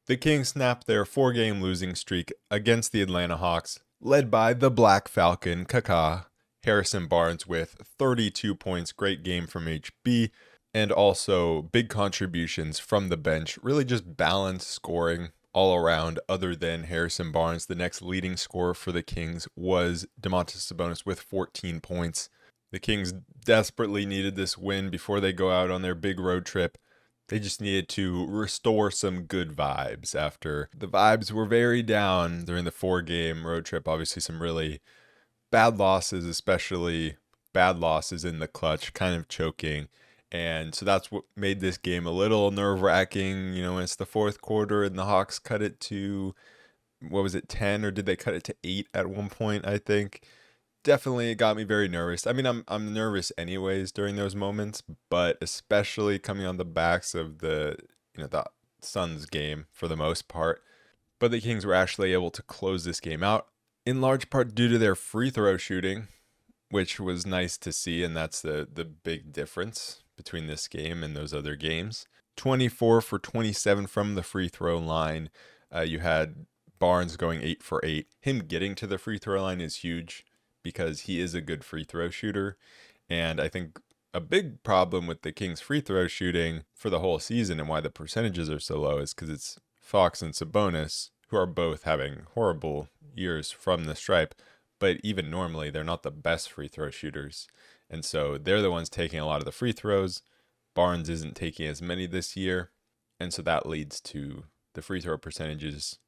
The Kings snapped their 4-game losing streak against the Atlanta Hawks, led by the Black Falcon, Kaká. Harrison Barnes with 32 points, great game from HB, and also big contributions from the bench. Really just balanced scoring all around other than Harrison Barnes. The next leading scorer for the Kings was Domantas Sabonis with 14 points. The Kings desperately needed this win before they go out on their big road trip. They just needed to restore some good vibes after the vibes were very down during the 4-game road trip. Obviously, some really bad losses, especially bad losses in the clutch, kind of choking. And so that's what made this game a little nerve-wracking. It's the fourth quarter and the Hawks cut it to, what was it, 10? Or did they cut it to 8 at one point, I think? Definitely it got me very nervous. I mean, I'm nervous anyways during those moments, but especially coming on the backs of the Suns game for the most part. But the Kings were actually able to close this game out in large part due to their free throw shooting, which was nice to see, and that's the big difference between this game and those other games. 24 for 27 from the free throw line. You had Barnes going 8 for 8. Him getting to the free throw line is huge because he is a good free throw shooter. And I think a big problem with the Kings free throw shooting for the whole season and why the percentages are so low is because it's Fox and Sabonis, who are both having horrible years from the stripe. But even normally, they're not the best free throw shooters. And so they're the ones taking a lot of the free throws. Barnes isn't taking as many this year. And so that leads to the free throw percentages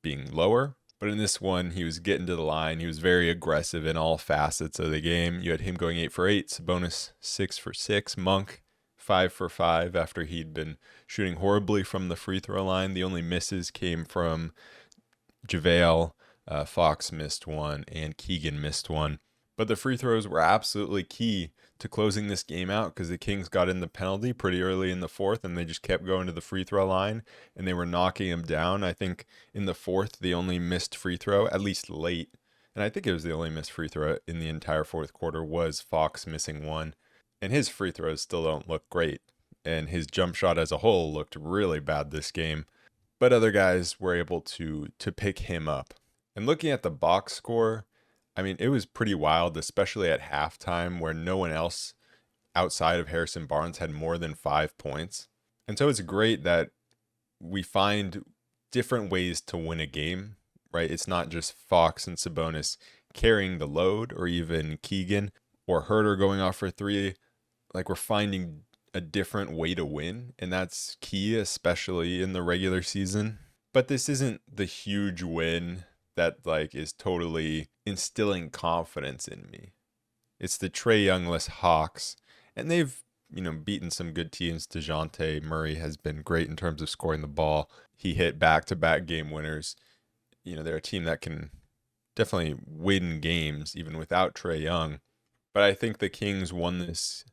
being lower. But in this one, he was getting to the line. He was very aggressive in all facets of the game. You had him going 8 for 8, Sabonis 6 for 6, Monk 5 for 5 after he'd been shooting horribly from the free throw line. The only misses came from JaVale, Fox missed one, and Keegan missed one. But the free throws were absolutely key to closing this game out because the Kings got in the penalty pretty early in the fourth and they just kept going to the free throw line and they were knocking him down. I think in the fourth, the only missed free throw, at least late, and I think it was the only missed free throw in the entire fourth quarter, was Fox missing one. And his free throws still don't look great. And his jump shot as a whole looked really bad this game. But other guys were able to pick him up. And looking at the box score, I mean, it was pretty wild, especially at halftime where no one else outside of Harrison Barnes had more than 5 points. And so it's great that we find different ways to win a game, right? It's not just Fox and Sabonis carrying the load or even Keegan or Herter going off for 3. Like, we're finding a different way to win, and that's key, especially in the regular season. But this isn't the huge win that is totally instilling confidence in me. It's the Trae Youngless Hawks, and they've beaten some good teams. DeJounte Murray has been great in terms of scoring the ball. He hit back-to-back game winners. They're a team that can definitely win games even without Trae Young. But I think the Kings won this.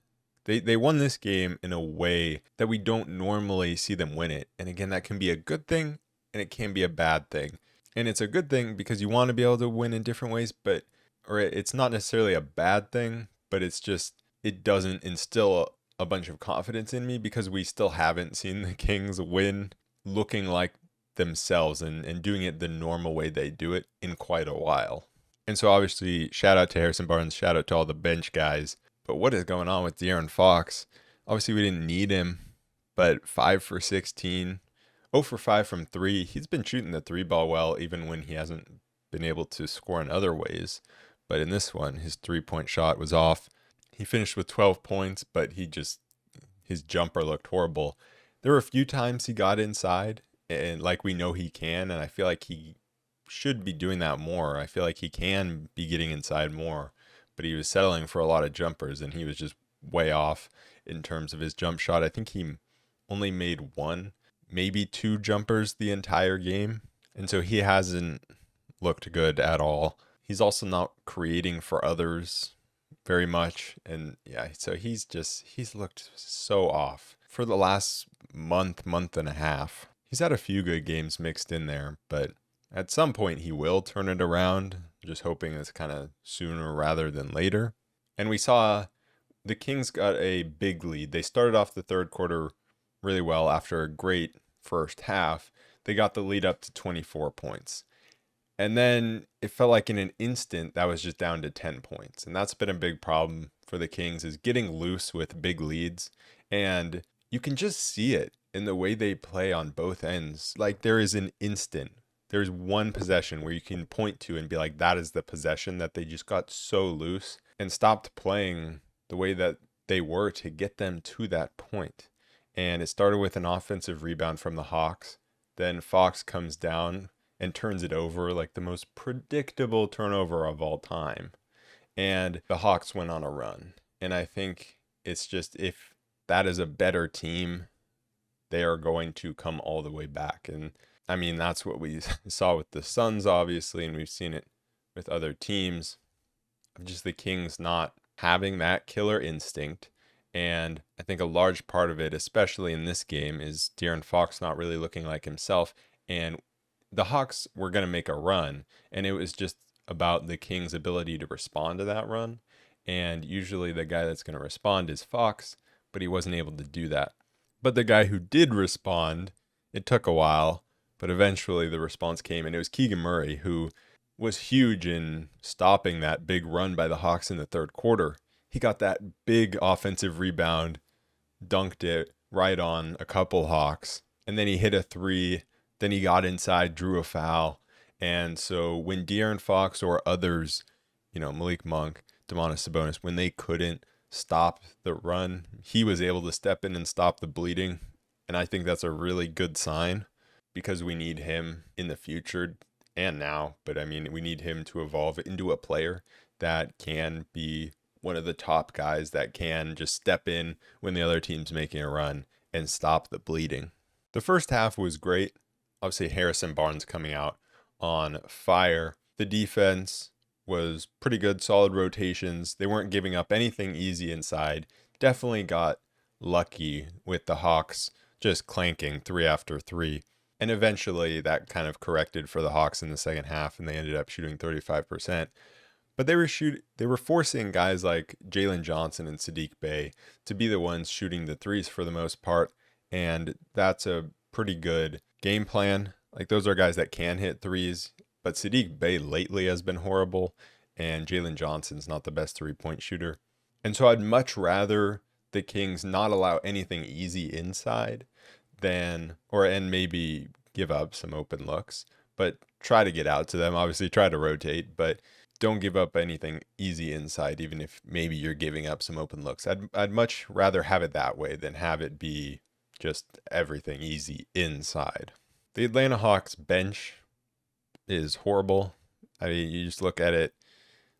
They won this game in a way that we don't normally see them win it. And again, that can be a good thing and it can be a bad thing. And it's a good thing because you want to be able to win in different ways, or it's not necessarily a bad thing, but it's just, it doesn't instill a bunch of confidence in me because we still haven't seen the Kings win looking like themselves and doing it the normal way they do it in quite a while. And so obviously, shout out to Harrison Barnes, shout out to all the bench guys. But what is going on with De'Aaron Fox? Obviously, we didn't need him, but 5 for 16. 0 for 5 from 3. He's been shooting the 3-ball well, even when he hasn't been able to score in other ways. But in this one, his 3-point shot was off. He finished with 12 points, but his jumper looked horrible. There were a few times he got inside, and like we know he can, and I feel like he should be doing that more. I feel like he can be getting inside more, but he was settling for a lot of jumpers, and he was just way off in terms of his jump shot. I think he only made 1, maybe 2 jumpers the entire game. And so he hasn't looked good at all. He's also not creating for others very much. And yeah, so he's looked so off for the last month and a half. He's had a few good games mixed in there, but at some point he will turn it around. Just hoping it's kind of sooner rather than later. And we saw the Kings got a big lead. They started off the third quarter really well after a great first half. they got the lead up to 24 points. And then it felt like in an instant that was just down to 10 points. And that's been a big problem for the Kings, is getting loose with big leads. And you can just see it in the way they play on both ends. Like there is an instant. There's one possession where you can point to and be like, that is the possession that they just got so loose and stopped playing the way that they were to get them to that point. And it started with an offensive rebound from the Hawks. Then Fox comes down and turns it over, like the most predictable turnover of all time. And the Hawks went on a run. And I think it's just, if that is a better team, they are going to come all the way back. And I mean, that's what we saw with the Suns, obviously, and we've seen it with other teams. Just the Kings not having that killer instinct. And I think a large part of it, especially in this game, is De'Aaron Fox not really looking like himself. And the Hawks were going to make a run, and it was just about the Kings' ability to respond to that run. And usually the guy that's going to respond is Fox, but he wasn't able to do that. But the guy who did respond, it took a while, but eventually the response came, and it was Keegan Murray, who was huge in stopping that big run by the Hawks in the third quarter. He got that big offensive rebound, dunked it right on a couple Hawks, and then he hit a three. Then he got inside, drew a foul. And so when De'Aaron Fox or others, Malik Monk, Domantas Sabonis, when they couldn't stop the run, he was able to step in and stop the bleeding. And I think that's a really good sign, because we need him in the future and now. But I mean, we need him to evolve into a player that can be one of the top guys that can just step in when the other team's making a run and stop the bleeding. The first half was great. Obviously, Harrison Barnes coming out on fire. The defense was pretty good, solid rotations. They weren't giving up anything easy inside. Definitely got lucky with the Hawks just clanking 3 after 3. And eventually that kind of corrected for the Hawks in the second half, and they ended up shooting 35%. But they were forcing guys like Jalen Johnson and Saddiq Bey to be the ones shooting the threes for the most part. And that's a pretty good game plan. Like, those are guys that can hit threes, but Saddiq Bey lately has been horrible, and Jalen Johnson's not the best 3-point shooter. And so I'd much rather the Kings not allow anything easy inside and maybe give up some open looks, but try to get out to them. Obviously try to rotate, but don't give up anything easy inside, even if maybe you're giving up some open looks. I'd much rather have it that way than have it be just everything easy inside. The Atlanta Hawks bench is horrible. I mean, you just look at it.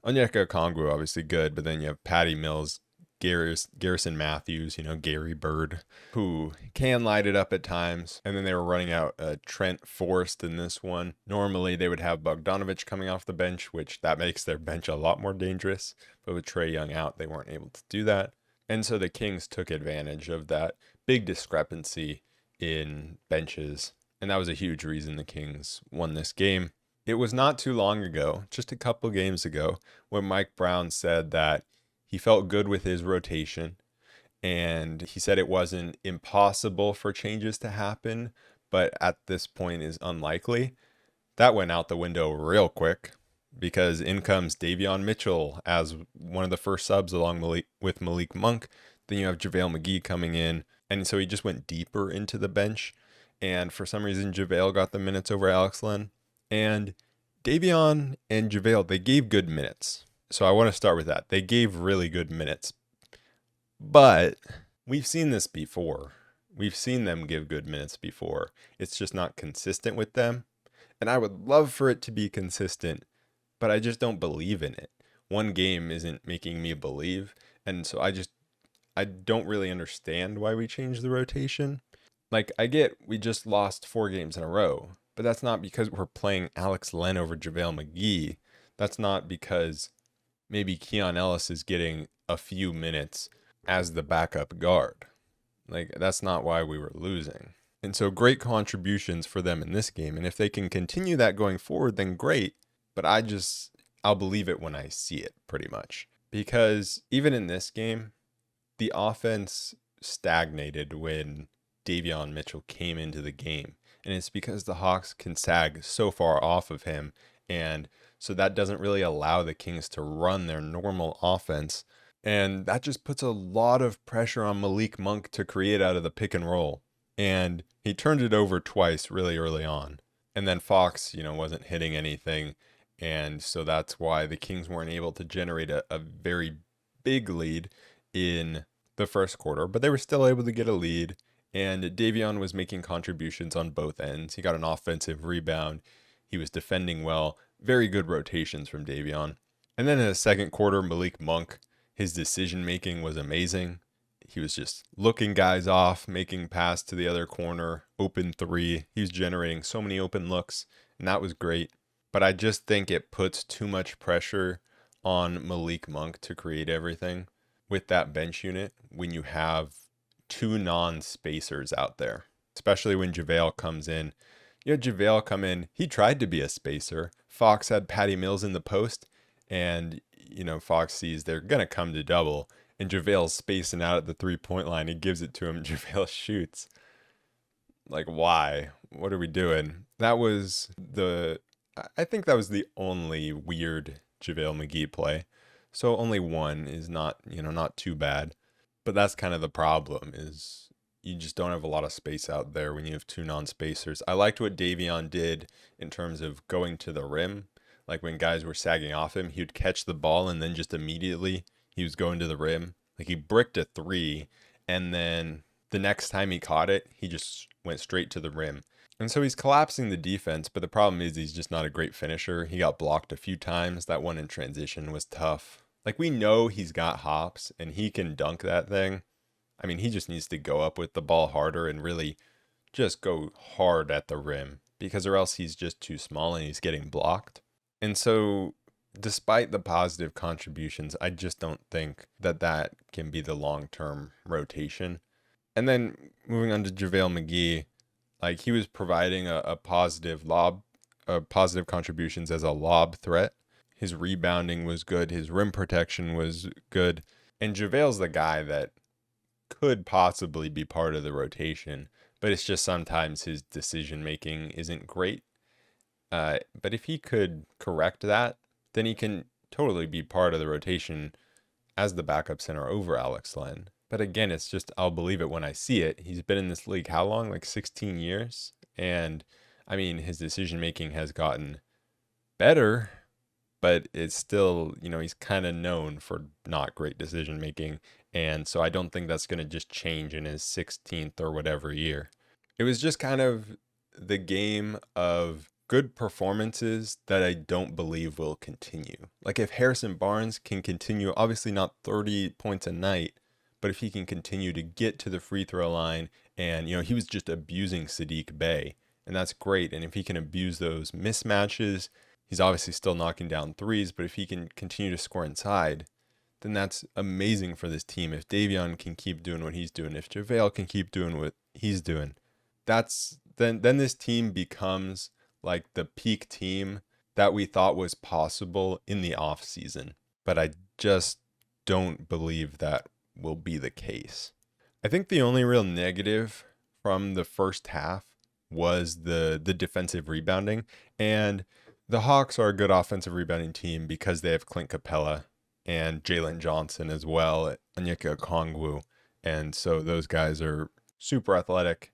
Onyeka Okongwu, obviously good, but then you have Patty Mills, Garrison Matthews, Gary Bird, who can light it up at times. And then they were running out Trent Forrest in this one. Normally they would have Bogdanovich coming off the bench, which that makes their bench a lot more dangerous. But with Trae Young out, they weren't able to do that. And so the Kings took advantage of that big discrepancy in benches. And that was a huge reason the Kings won this game. It was not too long ago, just a couple games ago, when Mike Brown said that he felt good with his rotation, and he said it wasn't impossible for changes to happen, but at this point is unlikely. That went out the window real quick, because in comes Davion Mitchell as one of the first subs along with Malik Monk. Then you have JaVale McGee coming in, and so he just went deeper into the bench. And for some reason, JaVale got the minutes over Alex Len. And Davion and JaVale, they gave good minutes. So I want to start with that. They gave really good minutes. But we've seen this before. We've seen them give good minutes before. It's just not consistent with them. And I would love for it to be consistent, but I just don't believe in it. One game isn't making me believe. And so I don't really understand why we changed the rotation. Like, I get we just lost 4 games in a row, but that's not because we're playing Alex Len over JaVale McGee. That's not because maybe Keon Ellis is getting a few minutes as the backup guard. Like, that's not why we were losing. And so great contributions for them in this game. And if they can continue that going forward, then great. But I'll believe it when I see it, pretty much. Because even in this game, the offense stagnated when Davion Mitchell came into the game. And it's because the Hawks can sag so far off of him. And so that doesn't really allow the Kings to run their normal offense. And that just puts a lot of pressure on Malik Monk to create out of the pick and roll. And he turned it over twice really early on. And then Fox, wasn't hitting anything. And so that's why the Kings weren't able to generate a very big lead in the first quarter. But they were still able to get a lead. And Davion was making contributions on both ends. He got an offensive rebound. He was defending well. Very good rotations from Davion. And then in the second quarter, Malik Monk, his decision making was amazing. He was just looking guys off, making pass to the other corner, open three. He was generating so many open looks, and that was great. But I just think it puts too much pressure on Malik Monk to create everything with that bench unit when you have two non-spacers out there, especially when JaVale comes in. You had JaVale come in. He tried to be a spacer. Fox had Patty Mills in the post, and Fox sees they're going to come to double, and JaVale's spacing out at the three-point line. He gives it to him. JaVale shoots. Like, why? What are we doing? I think that was the only weird JaVale McGee play. So only one is not too bad. But that's kind of the problem, is you just don't have a lot of space out there when you have two non-spacers. I liked what Davion did in terms of going to the rim. Like when guys were sagging off him, he would catch the ball and then just immediately he was going to the rim. Like he bricked a three, and then the next time he caught it, he just went straight to the rim. And so he's collapsing the defense, but the problem is he's just not a great finisher. He got blocked a few times. That one in transition was tough. Like, we know he's got hops and he can dunk that thing. I mean, he just needs to go up with the ball harder and really just go hard at the rim, because or else he's just too small and he's getting blocked. And so despite the positive contributions, I just don't think that can be the long-term rotation. And then moving on to JaVale McGee, like he was providing a positive positive contributions as a lob threat. His rebounding was good. His rim protection was good. And JaVale's the guy that could possibly be part of the rotation, but it's just sometimes his decision making isn't great. But if he could correct that, then he can totally be part of the rotation as the backup center over Alex Len. But again, it's just, I'll believe it when I see it. He's been in this league how long? Like 16 years. And I mean, his decision making has gotten better, but it's still, he's kind of known for not great decision making. And so I don't think that's going to just change in his 16th or whatever year. It was just kind of the game of good performances that I don't believe will continue. Like if Harrison Barnes can continue, obviously not 30 points a night, but if he can continue to get to the free throw line, and he was just abusing Sadiq Bey, and that's great. And if he can abuse those mismatches, he's obviously still knocking down threes, but if he can continue to score inside, then that's amazing for this team. If Davion can keep doing what he's doing, if JaVale can keep doing what he's doing, then this team becomes like the peak team that we thought was possible in the off season. But I just don't believe that will be the case. I think the only real negative from the first half was the defensive rebounding, and the Hawks are a good offensive rebounding team because they have Clint Capella and Jalen Johnson as well, Onyeka Okongwu, and so those guys are super athletic,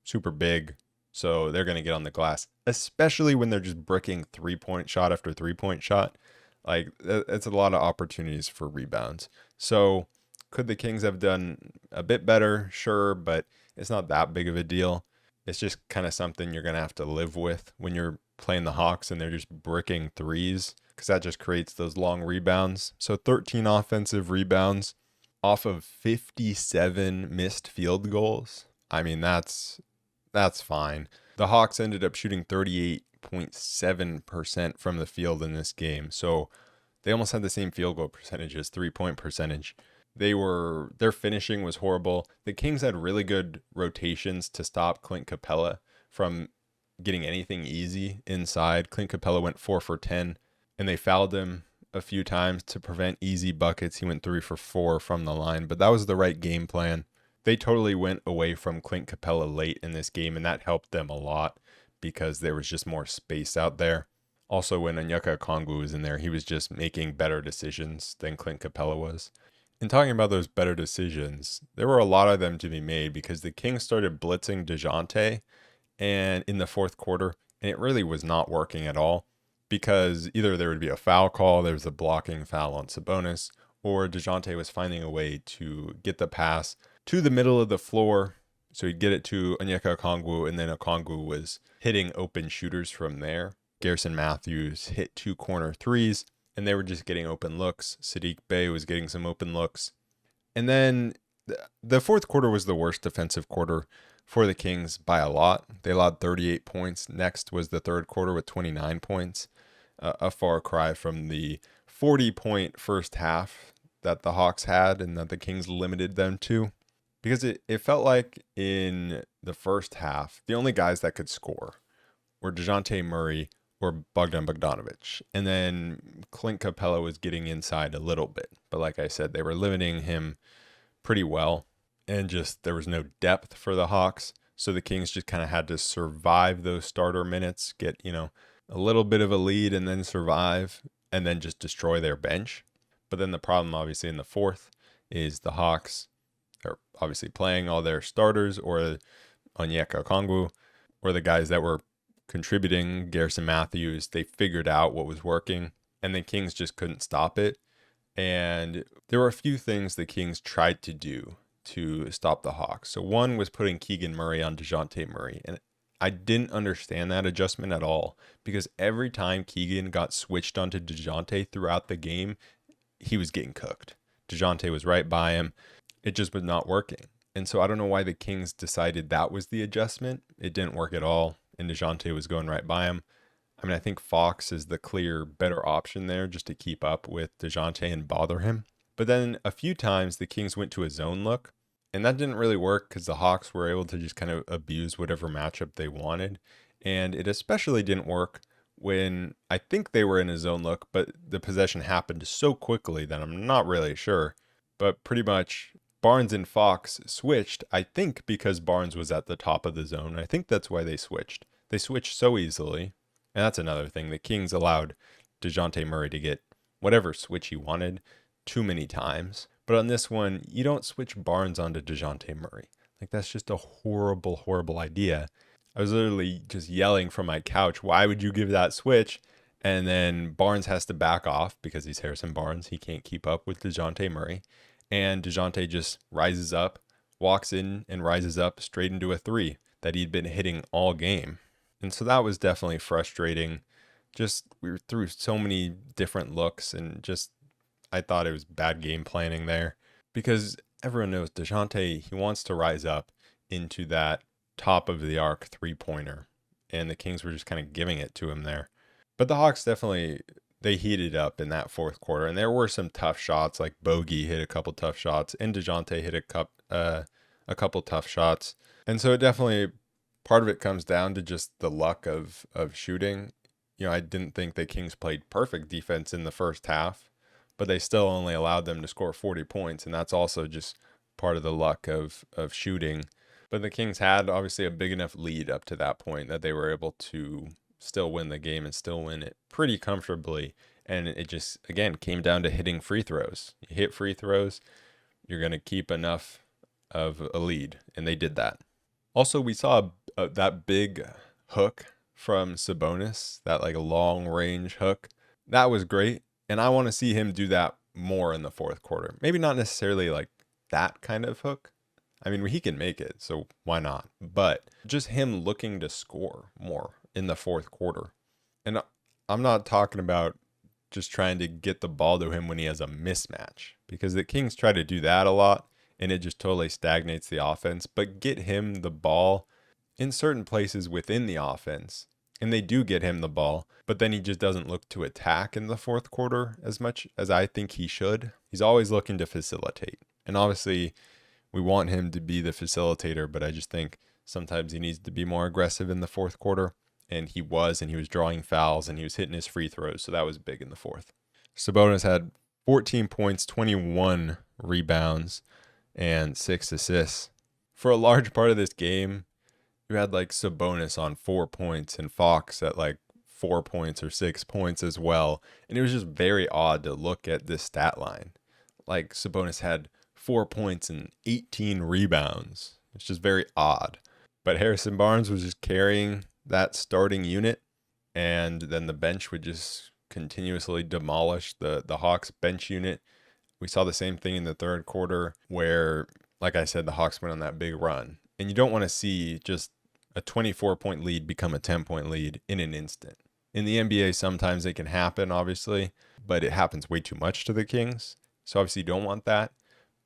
super big, so they're going to get on the glass, especially when they're just bricking three-point shot after three-point shot. Like, it's a lot of opportunities for rebounds. So could the Kings have done a bit better? Sure, but it's not that big of a deal. It's just kind of something you're going to have to live with when you're playing the Hawks and they're just bricking threes, because that just creates those long rebounds. So 13 offensive rebounds off of 57 missed field goals. I mean, that's fine. The Hawks ended up shooting 38.7% from the field in this game. So they almost had the same field goal percentage as 3-point percentage. Their finishing was horrible. The Kings had really good rotations to stop Clint Capella from getting anything easy inside. Clint Capella went 4 for 10, and they fouled him a few times to prevent easy buckets. He went 3 for 4 from the line, but that was the right game plan. They totally went away from Clint Capella late in this game, and that helped them a lot because there was just more space out there. Also, when Onyeka Okongwu was in there, he was just making better decisions than Clint Capella was. In talking about those better decisions, there were a lot of them to be made because the Kings started blitzing DeJounte and in the fourth quarter, and it really was not working at all because either there would be a foul call, there was a blocking foul on Sabonis, or DeJounte was finding a way to get the pass to the middle of the floor. So he'd get it to Onyeka Okongwu, and then Okongwu was hitting open shooters from there. Garrison Matthews hit 2 corner threes, and they were just getting open looks. Sadiq Bey was getting some open looks. And then the fourth quarter was the worst defensive quarter for the Kings by a lot. They allowed 38 points. Next was the third quarter with 29 points. A far cry from the 40-point first half that the Hawks had and that the Kings limited them to. Because it felt like in the first half, the only guys that could score were DeJounte Murray or Bogdan Bogdanovic. And then Clint Capella was getting inside a little bit. But like I said, they were limiting him pretty well. And just there was no depth for the Hawks. So the Kings just kind of had to survive those starter minutes, get, a little bit of a lead and then survive and then just destroy their bench. But then the problem, obviously, in the fourth is the Hawks are obviously playing all their starters or Onyeka Okongwu or the guys that were contributing, Garrison Matthews. They figured out what was working and the Kings just couldn't stop it. And there were a few things the Kings tried to do to stop the Hawks. So one was putting Keegan Murray on DeJounte Murray. And I didn't understand that adjustment at all because every time Keegan got switched onto DeJounte throughout the game, he was getting cooked. DeJounte was right by him. It just was not working. And so I don't know why the Kings decided that was the adjustment. It didn't work at all. And DeJounte was going right by him. I mean, I think Fox is the clear better option there just to keep up with DeJounte and bother him. But then a few times the Kings went to a zone look. And that didn't really work because the Hawks were able to just kind of abuse whatever matchup they wanted. And it especially didn't work when I think they were in a zone look, but the possession happened so quickly that I'm not really sure. But pretty much Barnes and Fox switched, I think because Barnes was at the top of the zone. I think that's why they switched. They switched so easily. And that's another thing. The Kings allowed DeJounte Murray to get whatever switch he wanted too many times. But on this one, you don't switch Barnes onto DeJounte Murray. Like, that's just a horrible, horrible idea. I was literally just yelling from my couch, why would you give that switch? And then Barnes has to back off because he's Harrison Barnes. He can't keep up with DeJounte Murray. And DeJounte just rises up, walks in and rises up straight into a three that he'd been hitting all game. And so that was definitely frustrating. Just, we were through so many different looks and just, I thought it was bad game planning there because everyone knows DeJounte, he wants to rise up into that top of the arc 3-pointer. And the Kings were just kind of giving it to him there. But the Hawks definitely, they heated up in that fourth quarter. And there were some tough shots, like Bogey hit a couple tough shots and DeJounte hit a couple tough shots. And so it definitely, part of it comes down to just the luck of shooting. I didn't think the Kings played perfect defense in the first half, but they still only allowed them to score 40 points. And that's also just part of the luck of shooting. But the Kings had obviously a big enough lead up to that point that they were able to still win the game and still win it pretty comfortably. And it just, again, came down to hitting free throws. You hit free throws, you're going to keep enough of a lead. And they did that. Also, we saw that big hook from Sabonis, that like long range hook. That was great. And I want to see him do that more in the fourth quarter. Maybe not necessarily like that kind of hook. I mean, he can make it, so why not? But just him looking to score more in the fourth quarter. And I'm not talking about just trying to get the ball to him when he has a mismatch, because the Kings try to do that a lot and it just totally stagnates the offense. But get him the ball in certain places within the offense. And they do get him the ball, but then he just doesn't look to attack in the fourth quarter as much as I think he should. He's always looking to facilitate. And obviously, we want him to be the facilitator, but I just think sometimes he needs to be more aggressive in the fourth quarter. And he was drawing fouls, and he was hitting his free throws, so that was big in the fourth. Sabonis had 14 points, 21 rebounds, and 6 assists. For a large part of this game, you had like Sabonis on 4 points and Fox at like 4 points or 6 points as well. And it was just very odd to look at this stat line. Like Sabonis had 4 points and 18 rebounds. It's just very odd. But Harrison Barnes was just carrying that starting unit, and then the bench would just continuously demolish the Hawks bench unit. We saw the same thing in the third quarter where, like I said, the Hawks went on that big run. And you don't want to see just a 24-point lead become a 10-point lead in an instant. In the NBA, sometimes it can happen, obviously, but it happens way too much to the Kings. So obviously you don't want that.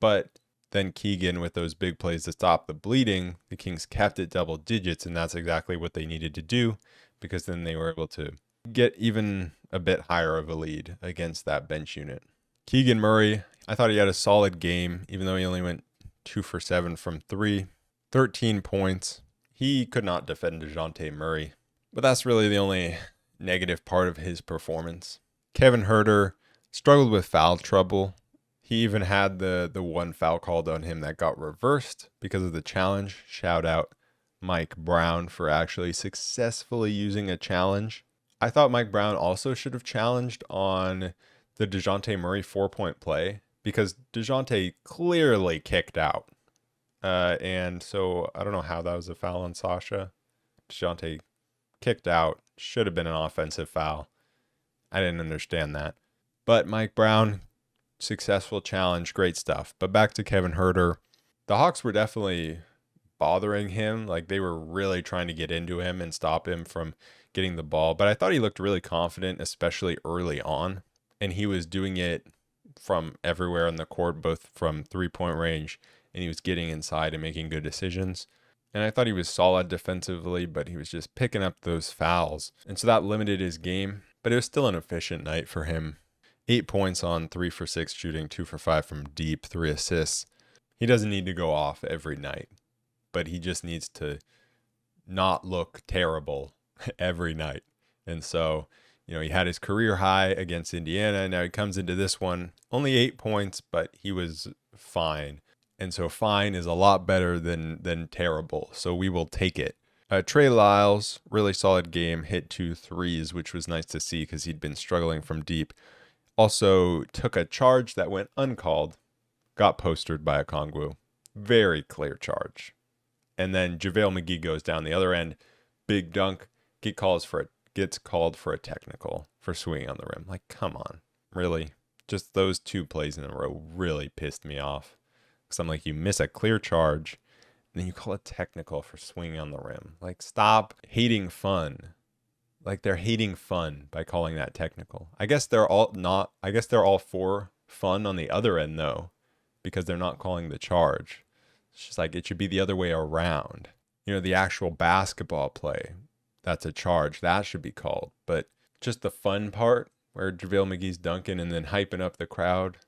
But then Keegan with those big plays to stop the bleeding, the Kings kept it double digits, and that's exactly what they needed to do, because then they were able to get even a bit higher of a lead against that bench unit. Keegan Murray, I thought he had a solid game, even though he only went 2 for 7 from 3, 13 points. He could not defend DeJounte Murray, but that's really the only negative part of his performance. Kevin Huerter struggled with foul trouble. He even had the one foul called on him that got reversed because of the challenge. Shout out Mike Brown for actually successfully using a challenge. I thought Mike Brown also should have challenged on the DeJounte Murray 4-point play, because DeJounte clearly kicked out. And so I don't know how that was a foul on Sasha. DeJounte kicked out. Should have been an offensive foul. I didn't understand that. But Mike Brown, successful challenge, great stuff. But back to Kevin Huerter. The Hawks were definitely bothering him. Like, they were really trying to get into him and stop him from getting the ball. But I thought he looked really confident, especially early on. And he was doing it from everywhere on the court, both from 3-point range, and he was getting inside and making good decisions. And I thought he was solid defensively, but he was just picking up those fouls. And so that limited his game, but it was still an efficient night for him. 8 points on 3 for 6 shooting, 2 for 5 from deep, 3 assists. He doesn't need to go off every night, but he just needs to not look terrible every night. And so, he had his career high against Indiana. Now he comes into this one, only 8 points, but he was fine. And so fine is a lot better than terrible. So we will take it. Trey Lyles, really solid game, hit 2 threes, which was nice to see because he'd been struggling from deep. Also took a charge that went uncalled, got postered by Okongwu. Very clear charge. And then JaVale McGee goes down the other end, big dunk, gets called for a technical for swinging on the rim. Like, come on, really? Just those 2 plays in a row really pissed me off. Because I'm like, you miss a clear charge, and then you call a technical for swinging on the rim. Like, stop hating fun. Like, they're hating fun by calling that technical. I guess they're all for fun on the other end, though, because they're not calling the charge. It's just like, it should be the other way around. The actual basketball play, that's a charge. That should be called. But just the fun part where JaVale McGee's dunking and then hyping up the crowd,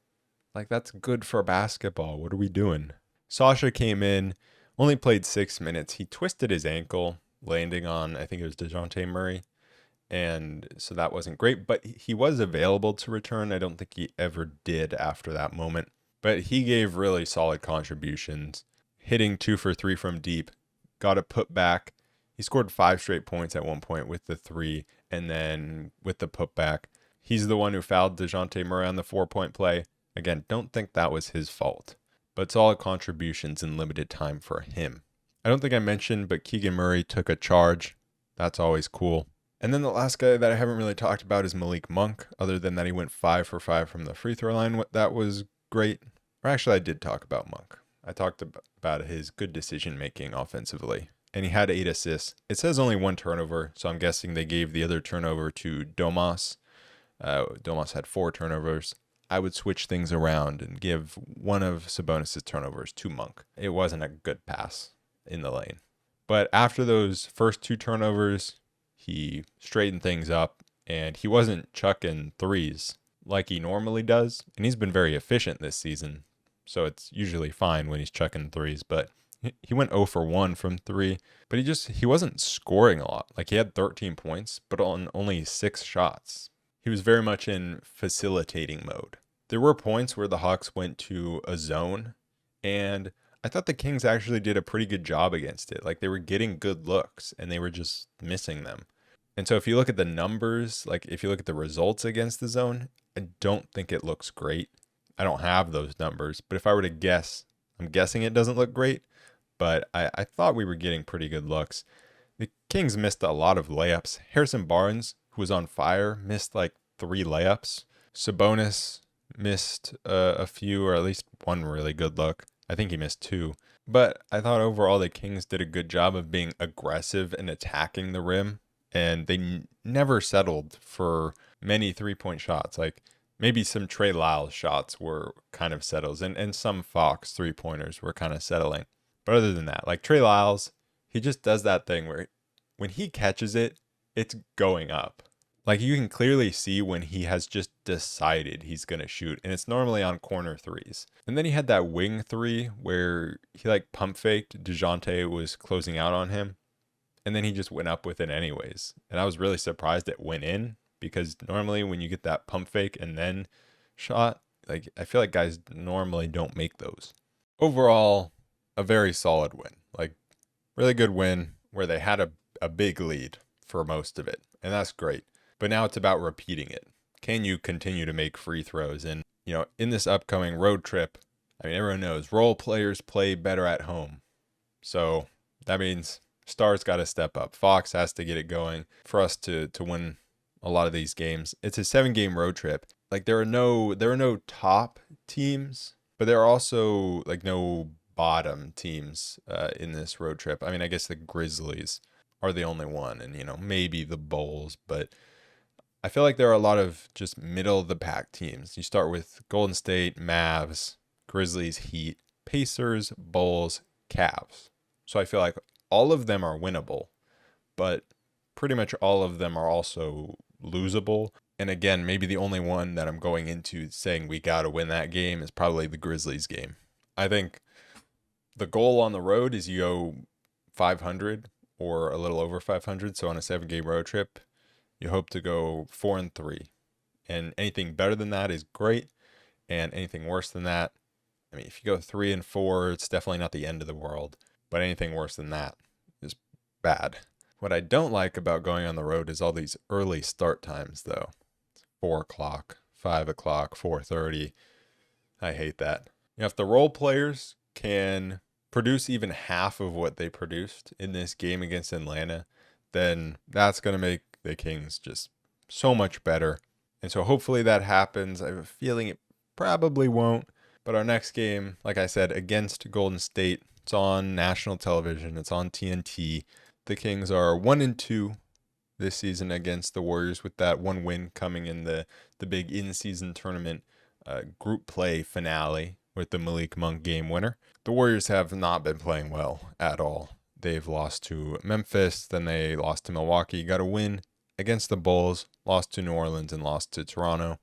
like, that's good for basketball. What are we doing? Sasha came in, only played 6 minutes. He twisted his ankle, landing on, I think it was DeJounte Murray. And so that wasn't great, but he was available to return. I don't think he ever did after that moment. But he gave really solid contributions, hitting 2 for 3 from deep, got a putback. He scored 5 straight points at one point with the 3, and then with the putback. He's the one who fouled DeJounte Murray on the 4-point play. Again, don't think that was his fault, but solid contributions in limited time for him. I don't think I mentioned, but Keegan Murray took a charge. That's always cool. And then the last guy that I haven't really talked about is Malik Monk, other than that he went 5 for 5 from the free throw line. That was great. Or actually, I did talk about Monk. I talked about his good decision-making offensively. And he had 8 assists. It says only 1 turnover, so I'm guessing they gave the other turnover to Domas. Domas had 4 turnovers. I would switch things around and give one of Sabonis' turnovers to Monk. It wasn't a good pass in the lane. But after those first 2 turnovers, he straightened things up, and he wasn't chucking threes like he normally does. And he's been very efficient this season, so it's usually fine when he's chucking threes. But he went 0 for 1 from 3, but he wasn't scoring a lot. Like, he had 13 points, but on only 6 shots. He was very much in facilitating mode. There were points where the Hawks went to a zone, And I thought the Kings actually did a pretty good job against it. Like they were getting good looks and they were just missing them. And so if you look at the numbers, like if you look at the results against the zone, I don't think it looks great. I don't have those numbers, but if I were to guess, I'm guessing it doesn't look great, but I thought we were getting pretty good looks. The Kings missed a lot of layups. Harrison Barnes, who was on fire, missed like 3 layups. Sabonis missed a few, or at least one really good look. I think he missed 2. But I thought overall the Kings did a good job of being aggressive and attacking the rim. And they never settled for many 3-point shots. Like maybe some Trey Lyles shots were kind of settles, and some Fox 3-pointers were kind of settling. But other than that, like Trey Lyles, he just does that thing where when he catches it, it's going up. Like you can clearly see when he has just decided he's going to shoot, and it's normally on corner threes. And then he had that wing 3 where he like pump faked. DeJounte was closing out on him, and then he just went up with it anyways. And I was really surprised it went in, because normally when you get that pump fake and then shot, like I feel like guys normally don't make those. Overall, a very solid win. Like really good win where they had a big lead for most of it, and that's great. But now it's about repeating it. Can you continue to make free throws? And, in this upcoming road trip, I mean, everyone knows role players play better at home. So that means Stars got to step up. Fox has to get it going for us to win a lot of these games. It's a 7-game road trip. Like there are no top teams, but there are also like no bottom teams in this road trip. I mean, I guess the Grizzlies are the only one, and maybe the Bulls, but I feel like there are a lot of just middle of the pack teams. You start with Golden State, Mavs, Grizzlies, Heat, Pacers, Bulls, Cavs. So I feel like all of them are winnable, but pretty much all of them are also losable. And again, maybe the only one that I'm going into saying we got to win that game is probably the Grizzlies game. I think the goal on the road is you go 500 or a little over 500. So on a 7-game road trip, you hope to go 4-3. And anything better than that is great. And anything worse than that, I mean, if you go 3-4, it's definitely not the end of the world. But anything worse than that is bad. What I don't like about going on the road is all these early start times, though. 4 o'clock, 5 o'clock, 4:30. I hate that. If the role players can produce even half of what they produced in this game against Atlanta, then that's going to make the Kings just so much better. And so hopefully that happens. I have a feeling it probably won't. But our next game, like I said, against Golden State, it's on national television. It's on TNT. The Kings are 1-2 this season against the Warriors, with that one win coming in the big in-season tournament group play finale with the Malik Monk game winner. The Warriors have not been playing well at all. They've lost to Memphis, then they lost to Milwaukee, got a win against the Bulls, lost to New Orleans, and lost to Toronto.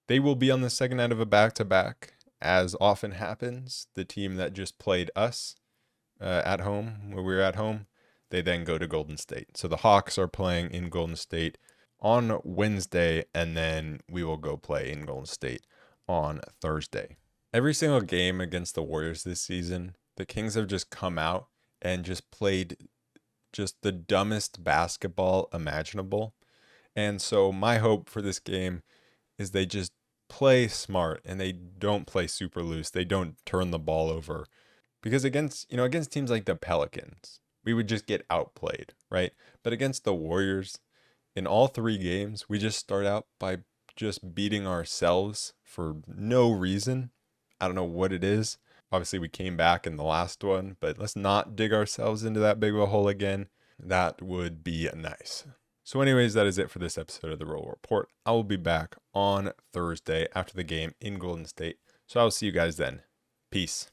They will be on the second night of a back-to-back, as often happens. The team that just played us at home, when we were at home, they then go to Golden State. So the Hawks are playing in Golden State on Wednesday, and then we will go play in Golden State on Thursday. Every single game against the Warriors this season, the Kings have just come out and just played just the dumbest basketball imaginable. And so my hope for this game is they just play smart and they don't play super loose. They don't turn the ball over. Because against teams like the Pelicans, we would just get outplayed, right? But against the Warriors, in all 3 games, we just start out by just beating ourselves for no reason. I don't know what it is. Obviously, we came back in the last one, but let's not dig ourselves into that big of a hole again. That would be nice. So anyways, that is it for this episode of The Roll Report. I will be back on Thursday after the game in Golden State. So I will see you guys then. Peace.